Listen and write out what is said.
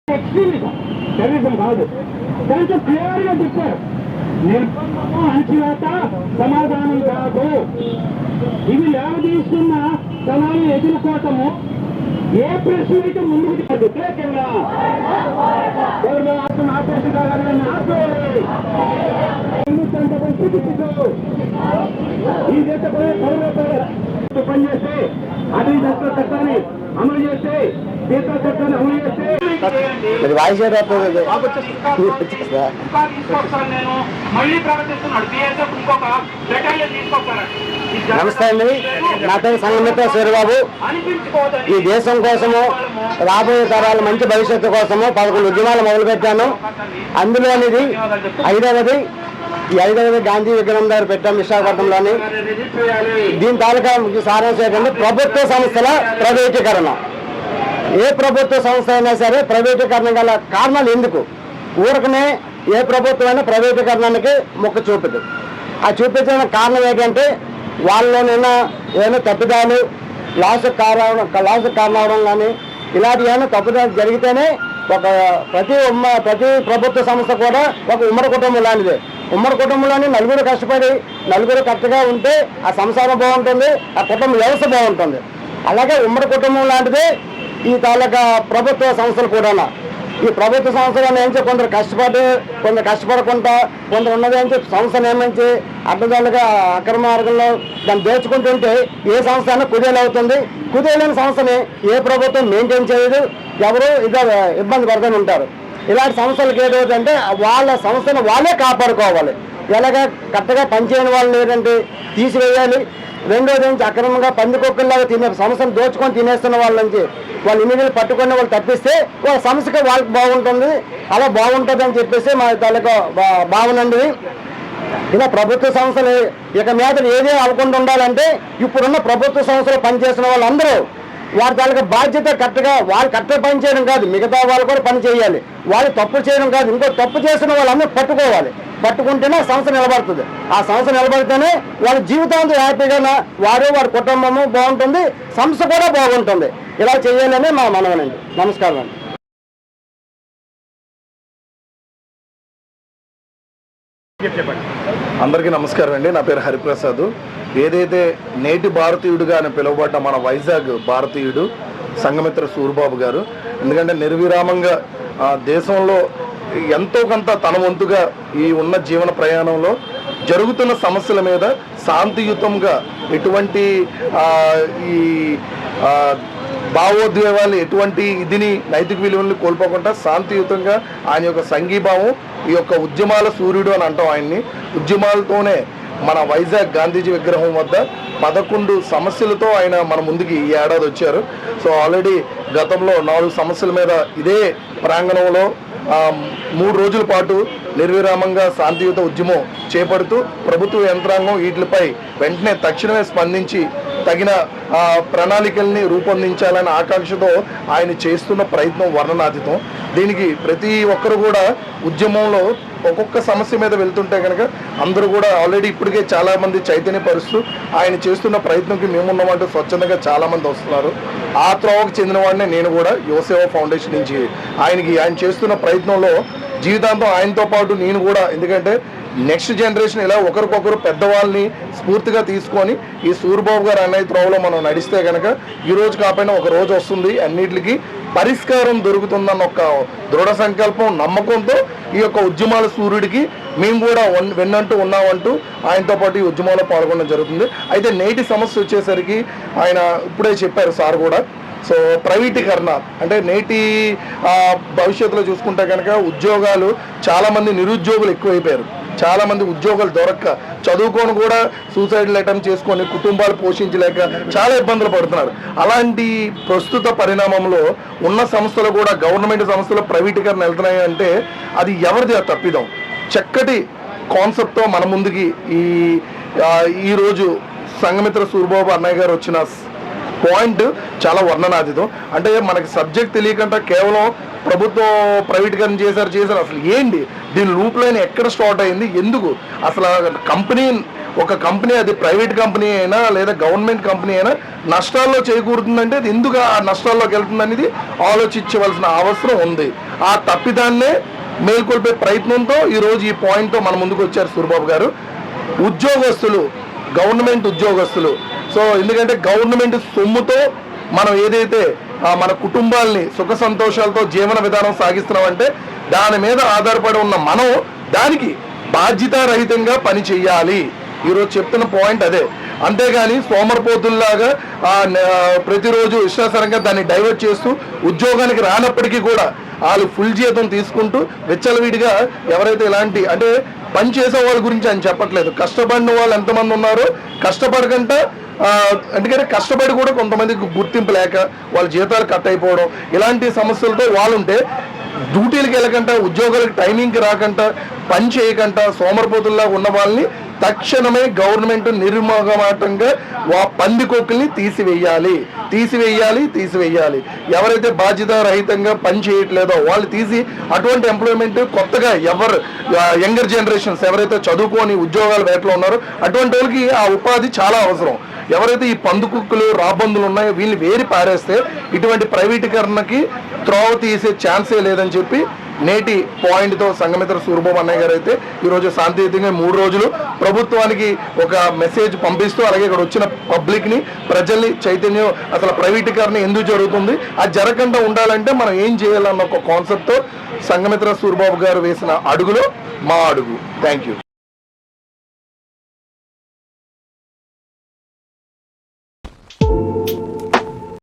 Terrorism కాదు. దాంట్లో clear గా చెప్పారు, నిర్బంధము అణచివేత సమాధానం కాదు. ఇవి లేవదీస్తున్న తనాలను ఎదుర్కోవటము ఏ ప్రశ్న అయితే ముందుకు వ్యతిరేకంగా ఈ దేశ పనిచేస్తే అది చట్టాన్ని అమలు చేస్తే చట్టాన్ని అమలు చేస్తే నమస్తే అండి, నా పేరు సంగమిత్ర సూర్యబాబు. ఈ దేశం కోసము, రాబోయే తరాల మంచి భవిష్యత్తు కోసము 11 ఉద్యమాలు మొదలుపెట్టాను. అందులోనిది ఐదవది. ఈ ఐదవది గాంధీ విగ్రహం దగ్గర పెట్టాం విశాఖపట్నంలోని. దీని తాలూకా సారాంశం ఏంటంటే ప్రభుత్వ సంస్థల ప్రైవేటీకరణ. ఏ ప్రభుత్వ సంస్థ అయినా సరే ప్రైవేటీకరణ గల కారణాలు ఎందుకు? ఊరకనే ఏ ప్రభుత్వమైనా ప్రైవేటీకరణకి మొక్క చూపదు. ఆ చూపించిన కారణం ఏంటంటే వాళ్ళలోనైనా ఏమైనా తప్పిదాలు, లాస్ కారణం అవడం కానీ ఇలాంటి ఏమైనా తప్పిదాలు జరిగితేనే ప్రతి ప్రభుత్వ సంస్థ కూడా ఒక ఉమ్మడి కుటుంబం లాంటిదే. ఉమ్మడి కుటుంబంలోని నలుగురు కష్టపడి నలుగురు కరెక్ట్గా ఉంటే ఆ సంసారం బాగుంటుంది, ఆ కుటుంబ వ్యవస్థ బాగుంటుంది. అలాగే ఉమ్మడి కుటుంబం లాంటిదే ఈ తాలూకా ప్రభుత్వ సంస్థలు కూడా. ఈ ప్రభుత్వ సంస్థలు నియమించి కొందరు కష్టపడకుండా కొందరు ఉన్నది సంస్థ నియమించి అడ్డదాలుగా అక్రమ మార్గంలో దాన్ని దోచుకుంటుంటే ఏ సంస్థ అయినా కుదేలవుతుంది. కుదేలేని సంస్థని ఏ ప్రభుత్వం మెయింటైన్ చేయదు, ఎవరు ఇబ్బంది పడుతూ ఉంటారు. ఇలాంటి సంస్థలకు ఏదవుతుందంటే వాళ్ళ సంస్థను వాళ్ళే కాపాడుకోవాలి. ఎలాగా కరెక్ట్గా పనిచేయని వాళ్ళు లేదంటే తీసివేయాలి. రెండోది నుంచి అక్రమంగా పందికొక్కల్లాగా సంస్థను దోచుకొని తినేస్తున్న వాళ్ళ నుంచి వాళ్ళు ఇమీడియట్ పట్టుకుని వాళ్ళు తప్పిస్తే వాళ్ళ సంస్థకి వాళ్ళకి బాగుంటుంది. అలా బాగుంటుంది అని చెప్పేసి మా తాలూకా భావనండి. ఇలా ప్రభుత్వ సంస్థలు ఇక మీద ఏదే అవ్వకుండా ఉండాలంటే ఇప్పుడున్న ప్రభుత్వ సంస్థలు పనిచేసిన వాళ్ళందరూ వారి తాలూకా బాధ్యత కరెక్ట్గా వాళ్ళు కరెక్ట్గా పని చేయడం కాదు, మిగతా వాళ్ళు కూడా పని చేయాలి. వాళ్ళు తప్పు చేయడం కాదు, ఇంకో తప్పు చేసిన వాళ్ళందరూ పట్టుకోవాలి. పట్టుకుంటేనే సంస్థ నిలబడుతుంది. ఆ సంస్థ నిలబడితేనే వాళ్ళ జీవితాంతం హ్యాపీగా వారి కుటుంబము బాగుంటుంది, సంస్థ కూడా బాగుంటుంది. ఇలా చేయాలని మా మనవనండి. నమస్కారం అండి. అందరికీ నమస్కారం అండి. నా పేరు హరిప్రసాద్. ఏదైతే నేటి భారతీయుడుగా అని పిలువబడ్డ మన వైజాగ్ భారతీయుడు సంఘమిత్ర సూర్యబాబు గారు, ఎందుకంటే నిర్విరామంగా దేశంలో ఎంతో కొంత తన వంతుగా ఈ ఉన్న జీవన ప్రయాణంలో జరుగుతున్న సమస్యల మీద శాంతియుతంగా ఎటువంటి ఈ భావోద్వేగాలు ఎటువంటి ఇదిని నైతిక విలువల్ని కోల్పోకుండా శాంతియుతంగా ఆయన యొక్క సంఘీభావం, ఈ యొక్క ఉద్యమాల సూర్యుడు అని అంటాం ఆయన్ని. ఉద్యమాలతోనే మన వైజాగ్ గాంధీజీ విగ్రహం వద్ద 11 సమస్యలతో ఆయన మన ముందుకి ఈ ఏడాది వచ్చారు. సో ఆల్రెడీ గతంలో 4 సమస్యల మీద ఇదే ప్రాంగణంలో 3 రోజుల పాటు నిర్విరామంగా శాంతియుత ఉద్యమం చేపడుతూ ప్రభుత్వ యంత్రాంగం వీటిపై వెంటనే తక్షణమే స్పందించి తగిన ప్రణాళికల్ని రూపొందించాలనే ఆకాంక్షతో ఆయన చేస్తున్న ప్రయత్నం వర్ణనాతీతం. దీనికి ప్రతి ఒక్కరు కూడా ఉద్యమంలో ఒక్కొక్క సమస్య మీద వెళ్తుంటే కనుక అందరూ కూడా ఆల్రెడీ ఇప్పటికే చాలామంది చైతన్యపరుస్తూ ఆయన చేస్తున్న ప్రయత్నంకి మేమున్నామంటూ స్వచ్ఛందంగా చాలామంది వస్తున్నారు. ఆ త్రోవకు చెందిన వాడినే నేను కూడా యువసేవ ఫౌండేషన్ నుంచి ఆయన చేస్తున్న ప్రయత్నంలో జీవితాంతం ఆయనతో పాటు నేను కూడా, ఎందుకంటే నెక్స్ట్ జనరేషన్ ఇలా ఒకరికొకరు పెద్దవాళ్ళని స్ఫూర్తిగా తీసుకొని ఈ సూర్యబాబు గారు అన్నయ్య త్రోవలో మనం నడిస్తే కనుక ఈ రోజు కాకపోయినా ఒక రోజు వస్తుంది, అన్నిటికీ పరిష్కారం దొరుకుతుందన్న ఒక దృఢ సంకల్పం, నమ్మకంతో ఈ యొక్క ఉద్యమాల సూర్యుడికి మేము కూడా వెన్నంటూ ఉన్నామంటూ ఆయనతో పాటు ఈ ఉద్యమంలో పాల్గొనడం జరుగుతుంది. అయితే నేటి సమస్య వచ్చేసరికి ఆయన ఇప్పుడే చెప్పారు సార్ కూడా. సో ప్రైవేటీకరణ అంటే నేటి భవిష్యత్తులో చూసుకుంటే కనుక ఉద్యోగాలు, చాలామంది నిరుద్యోగులు ఎక్కువైపోయారు. చాలామంది ఉద్యోగాలు దొరక్క చదువుకొని కూడా సూసైడ్ అటెంప్ట్ చేసుకొని కుటుంబాలు పోషించలేక చాలా ఇబ్బందులు పడుతున్నారు. అలాంటి ప్రస్తుత పరిణామంలో ఉన్న సంస్థలు కూడా గవర్నమెంట్ సంస్థలు ప్రైవేటీకరణ వెళ్తున్నాయి అంటే అది ఎవరిది ఆ తప్పిదం? చక్కటి కాన్సెప్ట్తో మన ముందుకి ఈరోజు సంఘమిత్ర సూర్యబాబు అన్నయ్య గారు వచ్చిన పాయింట్ చాలా వర్ణనాతీతం. అంటే మనకి సబ్జెక్ట్ తెలియకుండా కేవలం ప్రభుత్వం ప్రైవేటీకరణ చేశారు అసలు ఏంటి దీని లూప్ లైన్ ఎక్కడ స్టార్ట్ అయింది, ఎందుకు అసలు కంపెనీ ఒక కంపెనీ, అది ప్రైవేట్ కంపెనీ అయినా లేదా గవర్నమెంట్ కంపెనీ అయినా నష్టాల్లో చేకూరుతుందంటే అది ఎందుకు ఆ నష్టాల్లోకి వెళ్తుంది అనేది ఆలోచించవలసిన అవసరం ఉంది. ఆ తప్పిదాన్నే మేల్కొల్పే ప్రయత్నంతో ఈరోజు ఈ పాయింట్తో మన ముందుకు వచ్చారు సూరిబాబు గారు. ఉద్యోగస్తులు, గవర్నమెంట్ ఉద్యోగస్తులు, సో ఎందుకంటే గవర్నమెంట్ సొమ్ముతో మనం ఏదైతే మన కుటుంబాల్ని సుఖ సంతోషాలతో జీవన విధానం సాగిస్తున్నామంటే దాని మీద ఆధారపడి ఉన్న మనం దానికి బాధ్యతారహితంగా పని చెయ్యాలి. ఈరోజు చెప్తున్న పాయింట్ అదే. అంతేగాని సోమరపోతుల్లాగా ప్రతిరోజు ఇష్టాసరంగా దాన్ని డైవర్ట్ చేస్తూ ఉద్యోగానికి రానప్పటికీ కూడా వాళ్ళు ఫుల్ జీతం తీసుకుంటూ విచ్చలవిడిగా ఎవరైతే ఇలాంటి అంటే పని చేసే వాళ్ళ గురించి ఆయన చెప్పట్లేదు, కష్టపడిన వాళ్ళు ఎంతమంది ఉన్నారో కష్టపడకుండా ఎందుకంటే కష్టపడి కూడా కొంతమందికి గుర్తింపు లేక వాళ్ళ జీతాలు కట్ అయిపోవడం ఇలాంటి సమస్యలతో వాళ్ళు ఉంటే డ్యూటీలకు వెళ్ళకుండా ఉద్యోగాలకు టైమింగ్కి రాకుండా పని చేయకుండా సోమరపోతుల్లా ఉన్న వాళ్ళని తక్షణమే గవర్నమెంట్ నిర్మోహమాటంగా పందికొక్కుల్ని తీసివేయాలి. ఎవరైతే బాధ్యతారహితంగా పని చేయట్లేదో వాళ్ళు తీసి అటువంటి ఎంప్లాయ్మెంట్ కొత్తగా యంగర్ జనరేషన్స్ ఎవరైతే చదువుకొని ఉద్యోగాల వేటలో ఉన్నారో అటువంటి వాళ్ళకి ఆ ఉపాధి చాలా అవసరం. ఎవరైతే ఈ పందుకుక్కులు రాబందులు ఉన్నాయో వీళ్ళని వేరి పారేస్తే ఇటువంటి ప్రైవేటీకరణకి త్రోవ తీసే ఛాన్సే లేదని చెప్పి నేటి పాయింట్తో సంఘమిత్ర సూరిబాబు అన్నయ్య గారు అయితే ఈరోజు శాంతియుతంగా 3 రోజులు ప్రభుత్వానికి ఒక మెసేజ్ పంపిస్తూ అలాగే ఇక్కడ వచ్చిన పబ్లిక్ని ప్రజల్ని చైతన్యం అసలు ప్రైవేటీకరణ ఎందుకు జరుగుతుంది అది జరగకుండా ఉండాలంటే మనం ఏం చేయాలన్న ఒక కాన్సెప్ట్తో సంఘమిత్ర సూరిబాబు గారు వేసిన అడుగులో మా అడుగు. Thank you.